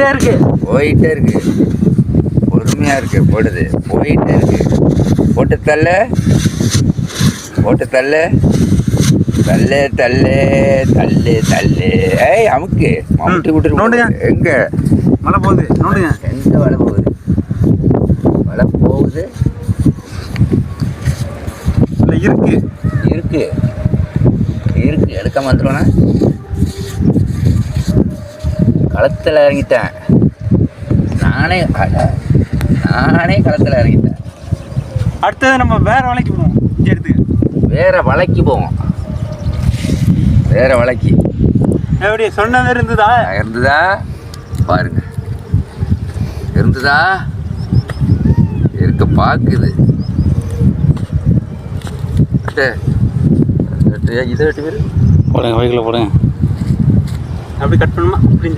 போயிட்டே இருக்கு பொறுமையாக இருக்கு. போடுது போயிட்டே இருக்கு. போட்டு தள்ளு தள்ளு தள்ளு தள்ளு தள்ளு. ஏய் அமுக்கு மம்முட்டி விட்டுரு. எங்க மழை போகுது நோண்டுங்க. எங்க வலை போகுது இல்லை இருக்கு எடுக்காம வந்துடுவேண்ணா. களத்தில் இறங்கிட்டேன் நானே களத்தில் இறங்கிட்டேன். அடுத்தது நம்ம வேற வலைக்கு போவோம். வேற வலைக்கு எப்படி சொன்ன மாதிரி இருந்ததா பாருங்க. இருக்க பாக்குது. இதை போடுங்க வைக்கல போடுங்க. அப்படி கட் பண்ணுமா அப்படின்னு